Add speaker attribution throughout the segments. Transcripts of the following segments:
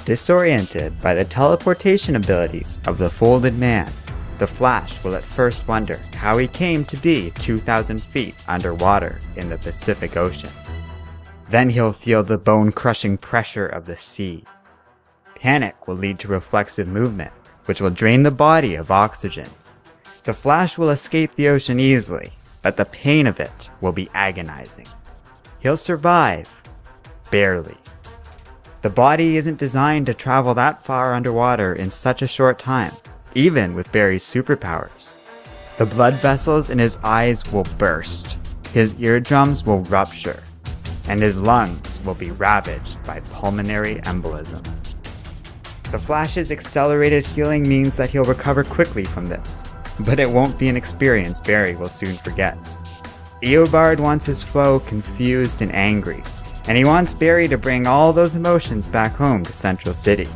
Speaker 1: Disoriented by the teleportation abilities of the Folded Man, the Flash will at first wonder how he came to be 2,000 feet underwater in the Pacific Ocean. Then he'll feel the bone-crushing pressure of the sea. Panic will lead to reflexive movement, which will drain the body of oxygen. The Flash will escape the ocean easily, but the pain of it will be agonizing. He'll survive, barely. The body isn't designed to travel that far underwater in such a short time, even with Barry's superpowers. The blood vessels in his eyes will burst, his eardrums will rupture, and his lungs will be ravaged by pulmonary embolism. The Flash's accelerated healing means that he'll recover quickly from this, but it won't be an experience Barry will soon forget. Eobard wants his foe confused and angry, and he wants Barry to bring all those emotions back home to Central City.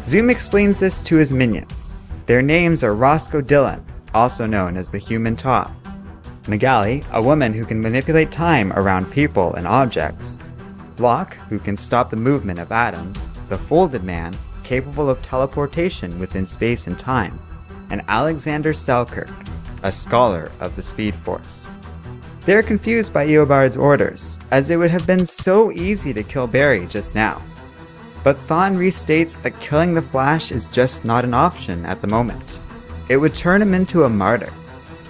Speaker 1: Zoom explains this to his minions. Their names are Roscoe Dillon, also known as the Human Top; Magali, a woman who can manipulate time around people and objects; Block, who can stop the movement of atoms; the Folded Man, capable of teleportation within space and time; and Alexander Selkirk, a scholar of the Speed Force. They are confused by Eobard's orders, as it would have been so easy to kill Barry just now. But Thawne restates that killing the Flash is just not an option at the moment. It would turn him into a martyr.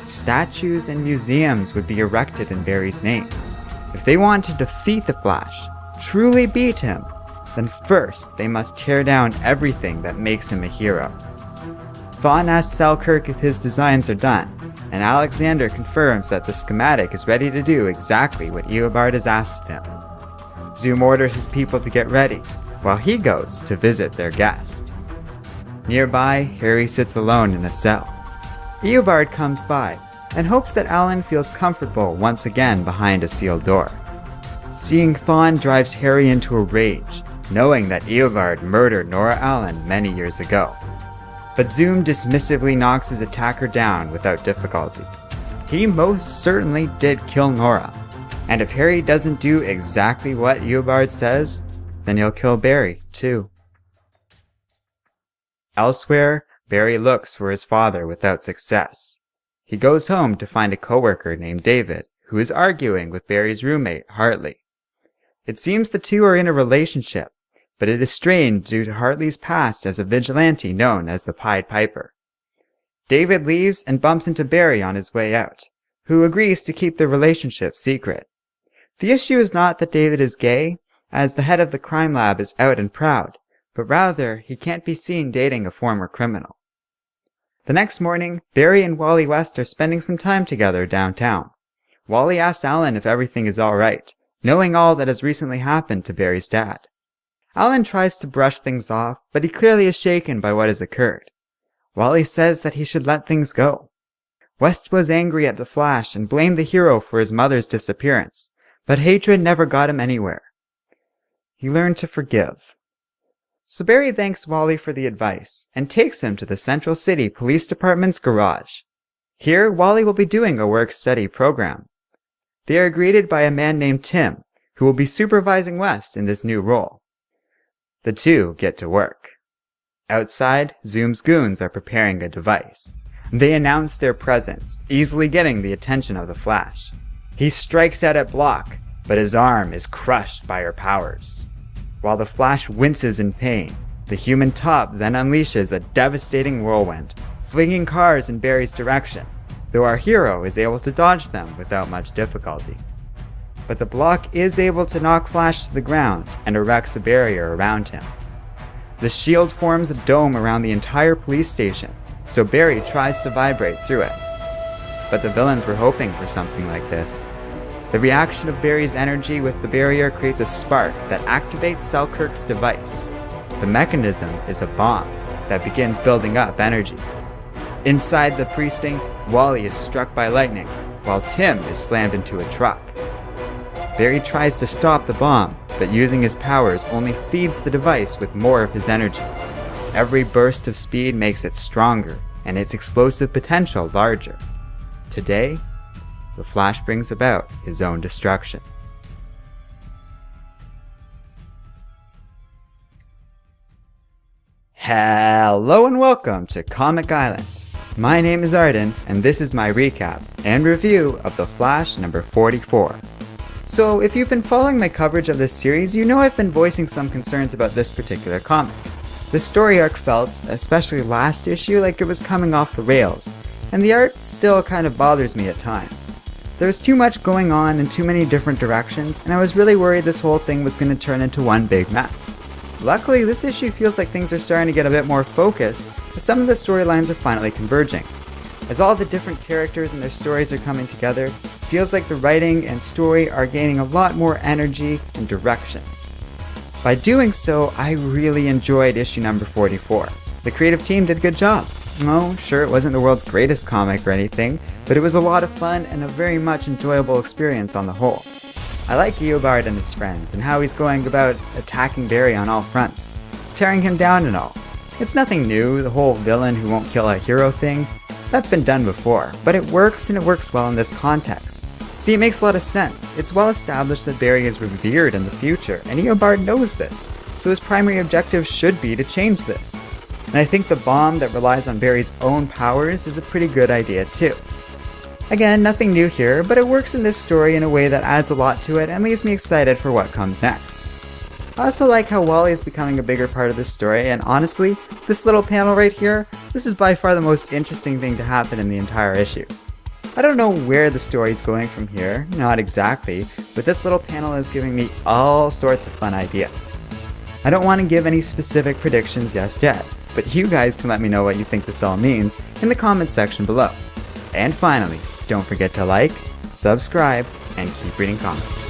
Speaker 1: Statues and museums would be erected in Barry's name. If they want to defeat the Flash, truly beat him, then first they must tear down everything that makes him a hero. Thawne asks Selkirk if his designs are done, and Alexander confirms that the schematic is ready to do exactly what Eobard has asked of him. Zoom orders his people to get ready, while he goes to visit their guest. Nearby, Harry sits alone in a cell. Eobard comes by, and hopes that Alan feels comfortable once again behind a sealed door. Seeing Thawne drives Harry into a rage, knowing that Eobard murdered Nora Allen many years ago. But Zoom dismissively knocks his attacker down without difficulty. He most certainly did kill Nora, and if Harry doesn't do exactly what Eobard says, then he'll kill Barry too. Elsewhere, Barry looks for his father without success. He goes home to find a coworker named David, who is arguing with Barry's roommate, Hartley. It seems the two are in a relationship, but it is strained due to Hartley's past as a vigilante known as the Pied Piper. David leaves and bumps into Barry on his way out, who agrees to keep the relationship secret. The issue is not that David is gay, as the head of the crime lab is out and proud, but rather he can't be seen dating a former criminal. The next morning, Barry and Wally West are spending some time together downtown. Wally asks Alan if everything is all right, knowing all that has recently happened to Barry's dad. Alan tries to brush things off, but he clearly is shaken by what has occurred. Wally says that he should let things go. West was angry at the Flash and blamed the hero for his mother's disappearance, but hatred never got him anywhere. He learned to forgive. So Barry thanks Wally for the advice and takes him to the Central City Police Department's garage. Here, Wally will be doing a work-study program. They are greeted by a man named Tim, who will be supervising West in this new role. The two get to work. Outside, Zoom's goons are preparing a device. They announce their presence, easily getting the attention of the Flash. He strikes out at Block, but his arm is crushed by her powers. While the Flash winces in pain, the Human Top then unleashes a devastating whirlwind, flinging cars in Barry's direction, though our hero is able to dodge them without much difficulty. But the Block is able to knock Flash to the ground and erects a barrier around him. The shield forms a dome around the entire police station, so Barry tries to vibrate through it. But the villains were hoping for something like this. The reaction of Barry's energy with the barrier creates a spark that activates Selkirk's device. The mechanism is a bomb that begins building up energy. Inside the precinct, Wally is struck by lightning, while Tim is slammed into a truck. Barry tries to stop the bomb, but using his powers only feeds the device with more of his energy. Every burst of speed makes it stronger, and its explosive potential larger. Today, the Flash brings about his own destruction. Hello and welcome to Comic Island. My name is Arden, and this is my recap and review of The Flash number 44. So if you've been following my coverage of this series, you know I've been voicing some concerns about this particular comic. The story arc felt, especially last issue, like it was coming off the rails, and the art still kind of bothers me at times. There was too much going on in too many different directions, and I was really worried this whole thing was going to turn into one big mess. Luckily, this issue feels like things are starting to get a bit more focused, as some of the storylines are finally converging. As all the different characters and their stories are coming together, it feels like the writing and story are gaining a lot more energy and direction. By doing so, I really enjoyed issue number 44. The creative team did a good job. Oh, sure, it wasn't the world's greatest comic or anything, but it was a lot of fun and a very much enjoyable experience on the whole. I like Eobard and his friends, and how he's going about attacking Barry on all fronts, tearing him down and all. It's nothing new, the whole villain who won't kill a hero thing. That's been done before, but it works, and it works well in this context. See, it makes a lot of sense. It's well established that Barry is revered in the future, and Eobard knows this, so his primary objective should be to change this. And I think the bomb that relies on Barry's own powers is a pretty good idea too. Again, nothing new here, but it works in this story in a way that adds a lot to it and leaves me excited for what comes next. I also like how Wally is becoming a bigger part of this story, and honestly, this little panel right here, this is by far the most interesting thing to happen in the entire issue. I don't know where the story's going from here, not exactly, but this little panel is giving me all sorts of fun ideas. I don't want to give any specific predictions just yet, but you guys can let me know what you think this all means in the comments section below. And finally, don't forget to like, subscribe, and keep reading comics.